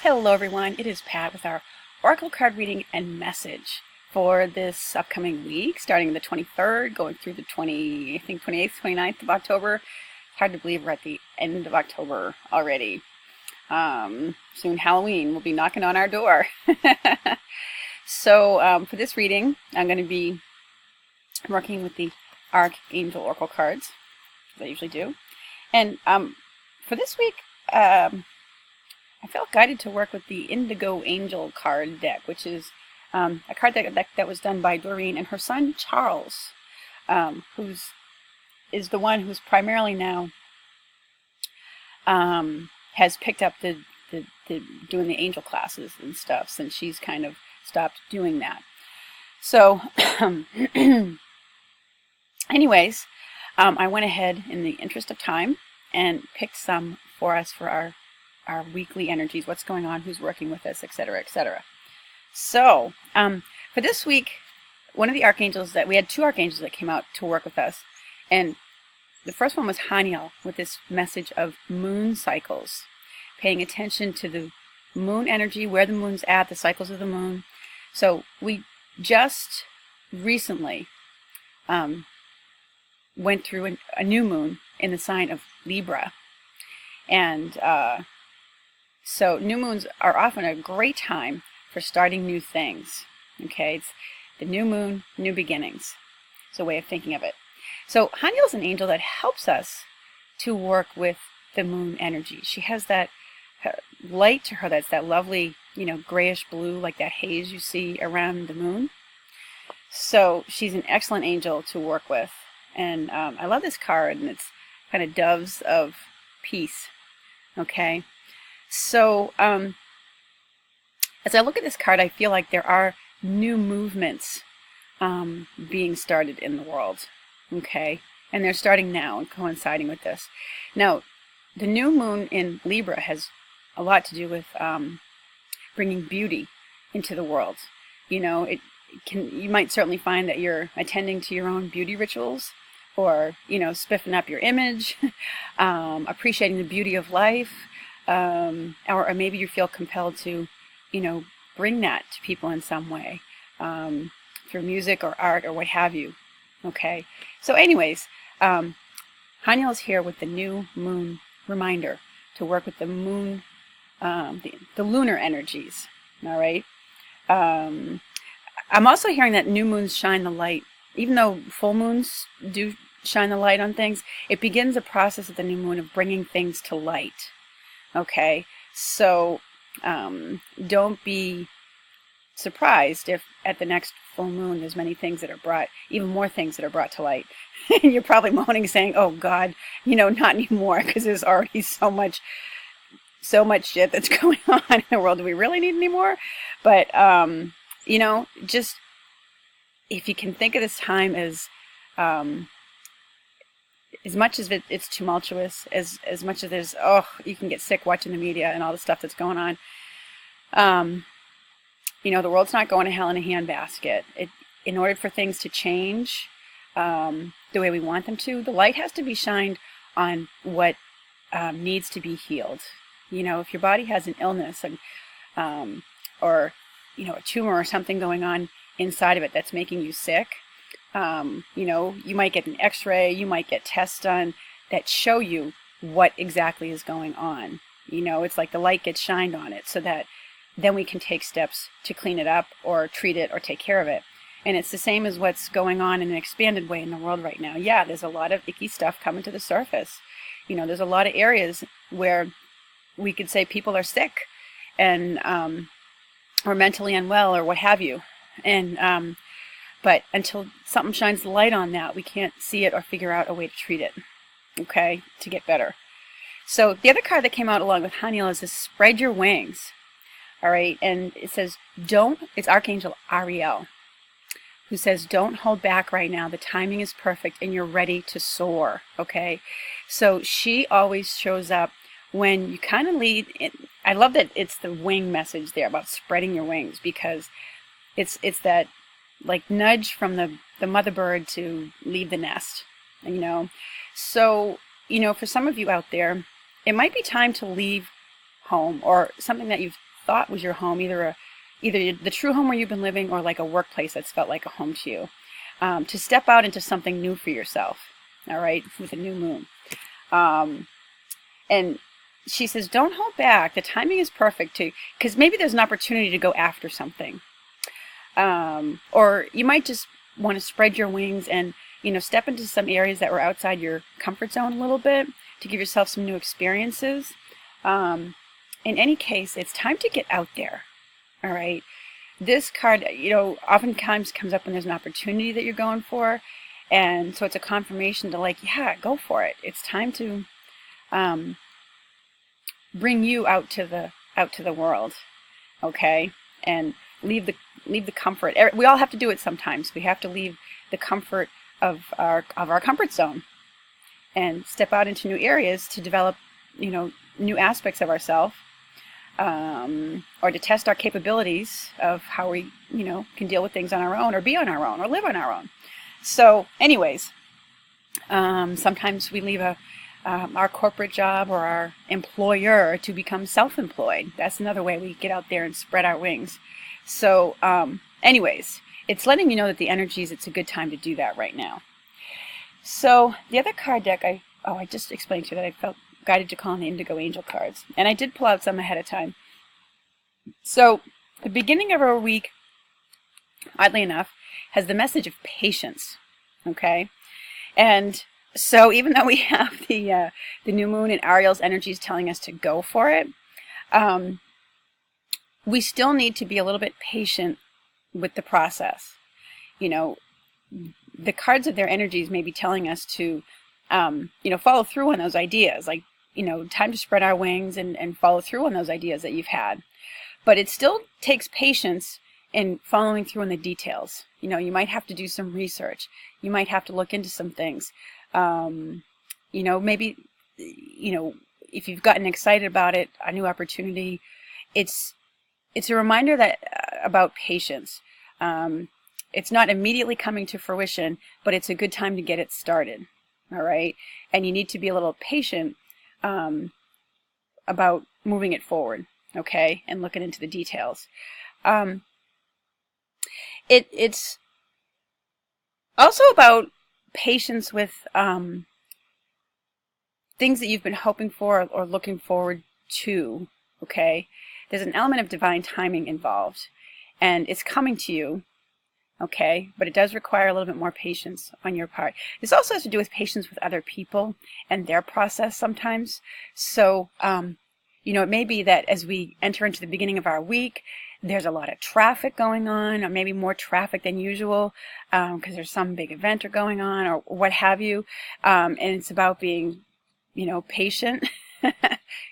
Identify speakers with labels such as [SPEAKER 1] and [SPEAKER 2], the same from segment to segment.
[SPEAKER 1] Hello everyone, it is Pat with our Oracle card reading and message for this upcoming week, starting the 23rd, going through the 28th, 29th of October. It's hard to believe we're at the end of October already. Soon Halloween will be knocking on our door. So for this reading, I'm going to be working with the Archangel Oracle cards, as I usually do. And for this week, I felt guided to work with the Indigo Angel card deck, which is a card deck that was done by Doreen and her son Charles, is the one who's primarily now has picked up the doing the angel classes and stuff since she's kind of stopped doing that. So, anyways, I went ahead in the interest of time and picked some for us for our weekly energies, what's going on, who's working with us, etc., etc. So, for this week, one of the archangels we had two archangels that came out to work with us, and the first one was Haniel with this message of moon cycles, paying attention to the moon energy, where the moon's at, the cycles of the moon. So we just recently went through a new moon in the sign of Libra, and so new moons are often a great time for starting new things. Okay, it's the new moon, new beginnings. It's a way of thinking of it. So Haniel is an angel that helps us to work with the moon energy. She has that light to her that's that lovely, grayish blue, like that haze you see around the moon. So she's an excellent angel to work with. And I love this card, and it's kind of doves of peace. Okay. So, as I look at this card, I feel like there are new movements being started in the world, okay? And they're starting now and coinciding with this. Now, the new moon in Libra has a lot to do with bringing beauty into the world. You might certainly find that you're attending to your own beauty rituals, or, spiffing up your image, appreciating the beauty of life. Or maybe you feel compelled to, bring that to people in some way, through music or art or what have you. Okay. So anyways, Haniel is here with the new moon reminder to work with the moon, the lunar energies. All right. I'm also hearing that new moons shine the light, even though full moons do shine the light on things. It begins a process of the new moon of bringing things to light. Okay, so don't be surprised if at the next full moon there's many things that are brought, even more things that are brought to light. You're probably moaning, saying, "Oh God, not anymore," because there's already so much shit that's going on in the world. Do we really need any more? But just if you can think of this time as much as it's tumultuous, as much as there's, you can get sick watching the media and all the stuff that's going on. The world's not going to hell in a handbasket. In order for things to change the way we want them to, the light has to be shined on what needs to be healed. If your body has an illness or a tumor or something going on inside of it that's making you sick, you might get an x-ray, you might get tests done that show you what exactly is going on. It's like the light gets shined on it so that then we can take steps to clean it up or treat it or take care of it. And it's the same as what's going on in an expanded way in the world right now. Yeah, there's a lot of icky stuff coming to the surface. There's a lot of areas where we could say people are sick and or mentally unwell or what have you. And but until something shines the light on that, we can't see it or figure out a way to treat it, okay, to get better. So the other card that came out along with Haniel is this spread your wings, all right? And it says, it's Archangel Ariel, who says, don't hold back right now. The timing is perfect and you're ready to soar, okay? So she always shows up when you kind of lead. I love that it's the wing message there about spreading your wings, because it's that like nudge from the mother bird to leave the nest, So, for some of you out there, it might be time to leave home, or something that you've thought was your home, either the true home where you've been living or like a workplace that's felt like a home to you, to step out into something new for yourself, all right, with a new moon. And she says, don't hold back. The timing is perfect because maybe there's an opportunity to go after something. Or you might just want to spread your wings and, step into some areas that were outside your comfort zone a little bit to give yourself some new experiences. In any case, it's time to get out there. All right. This card, oftentimes comes up when there's an opportunity that you're going for. And so it's a confirmation to yeah, go for it. It's time to bring you out to the world. Okay. And leave the comfort. We all have to do it sometimes. We have to leave the comfort of our comfort zone and step out into new areas to develop, new aspects of ourselves, or to test our capabilities of how we, can deal with things on our own or be on our own or live on our own. So anyways, sometimes we leave our corporate job or our employer to become self-employed. That's another way we get out there and spread our wings. So anyways, it's letting you know that the energies, it's a good time to do that right now. So the other card deck, I just explained to you that I felt guided to call on the Indigo Angel cards. And I did pull out some ahead of time. So the beginning of our week, oddly enough, has the message of patience. Okay? And so even though we have the new moon and Ariel's energies telling us to go for it, we still need to be a little bit patient with the process. The cards of their energies may be telling us to, follow through on those ideas, time to spread our wings and follow through on those ideas that you've had. But it still takes patience in following through on the details. You might have to do some research. You might have to look into some things. Maybe, if you've gotten excited about it, a new opportunity, it's a reminder that about patience. It's not immediately coming to fruition, but it's a good time to get it started. All right. And you need to be a little patient, about moving it forward. Okay. And looking into the details. It's also about patience with, things that you've been hoping for or looking forward to. Okay. There's an element of divine timing involved, and it's coming to you, okay? But it does require a little bit more patience on your part. This also has to do with patience with other people and their process sometimes. So, it may be that as we enter into the beginning of our week, there's a lot of traffic going on, or maybe more traffic than usual, because there's some big event going on, or what have you. And it's about being, patient.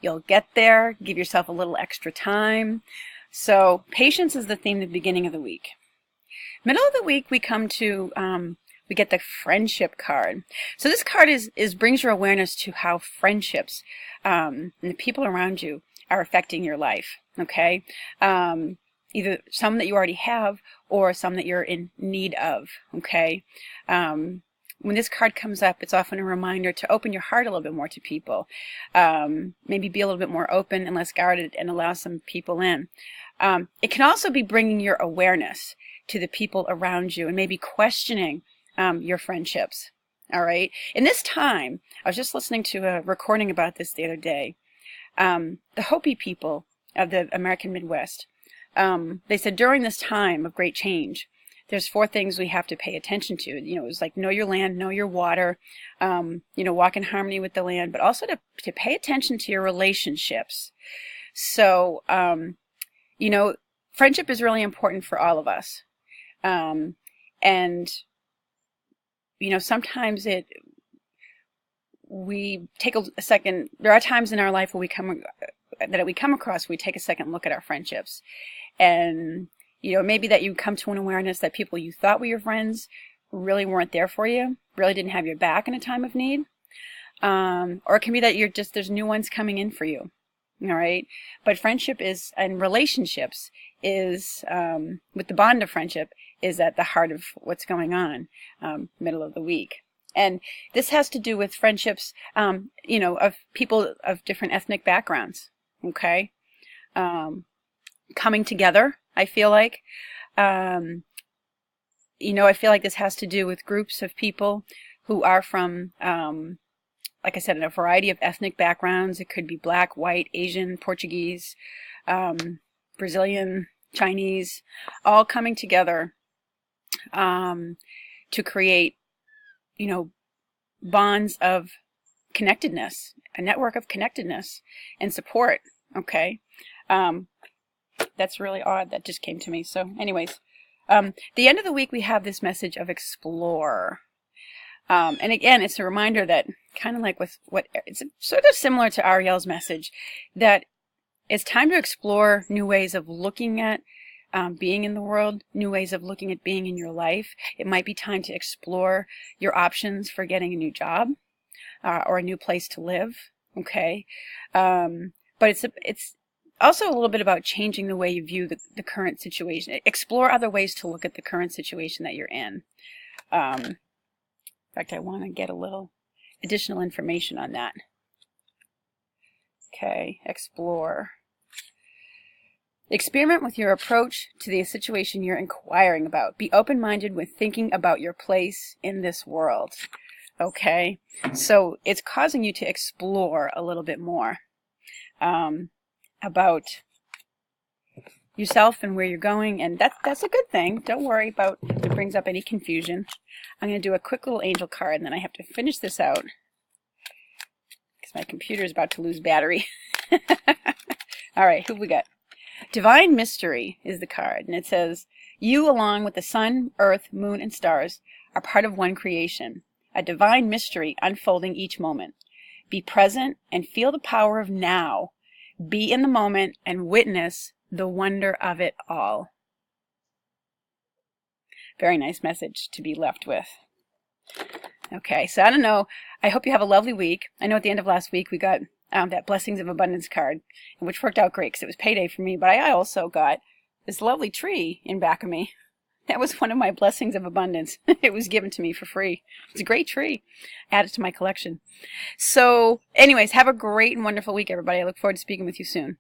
[SPEAKER 1] You'll get there. Give yourself a little extra time. So patience is the theme at the beginning of the week. Middle of the week, we come to, we get the friendship card. So this card brings your awareness to how friendships, and the people around you are affecting your life. Okay. Either some that you already have or some that you're in need of. Okay. When this card comes up, it's often a reminder to open your heart a little bit more to people. Maybe be a little bit more open and less guarded and allow some people in. It can also be bringing your awareness to the people around you and maybe questioning your friendships. All right. In this time, I was just listening to a recording about this the other day. The Hopi people of the American Midwest, they said during this time of great change, there's 4 things we have to pay attention to. It was like know your land, know your water, walk in harmony with the land, but also to pay attention to your relationships. So, friendship is really important for all of us. And, sometimes we take a second, there are times in our life where we come across, we take a second look at our friendships. And, maybe that you come to an awareness that people you thought were your friends really weren't there for you, really didn't have your back in a time of need. Or it can be that there's new ones coming in for you. All right. But friendship and relationships is, with the bond of friendship, is at the heart of what's going on, middle of the week. And this has to do with friendships, of people of different ethnic backgrounds. Okay. coming together, I feel like. You know, I feel like this has to do with groups of people who are from, like I said, in a variety of ethnic backgrounds. It could be black, white, Asian, Portuguese, Brazilian, Chinese, all coming together to create, you know, bonds of connectedness, a network of connectedness and support. Okay. That's really odd. That just came to me. So anyways, the end of the week, we have this message of explore. And again, it's a reminder that kind of like with what it's sort of similar to Ariel's message, that it's time to explore new ways of looking at being in the world, new ways of looking at being in your life. It might be time to explore your options for getting a new job or a new place to live. Okay. But it's also a little bit about changing the way you view the current situation. Explore other ways to look at the current situation that you're in. In fact, I want to get a little additional information on that. Okay, explore. Experiment with your approach to the situation you're inquiring about. Be open-minded when thinking about your place in this world. Okay, so it's causing you to explore a little bit more about yourself and where you're going, and that's a good thing. Don't worry about if it brings up any confusion. I'm going to do a quick little angel card, and then I have to finish this out because my computer is about to lose battery. All right, who we got? Divine Mystery is the card, and it says, you along with the sun, earth, moon, and stars are part of one creation, a divine mystery unfolding each moment. Be present and feel the power of now. Be in the moment and witness the wonder of it all. Very nice message to be left with. Okay, so I don't know. I hope you have a lovely week. I know at the end of last week we got that Blessings of Abundance card, which worked out great because it was payday for me, but I also got this lovely tree in back of me. That was one of my blessings of abundance. It was given to me for free. It's a great tree. Add it to my collection. So anyways, have a great and wonderful week, everybody. I look forward to speaking with you soon.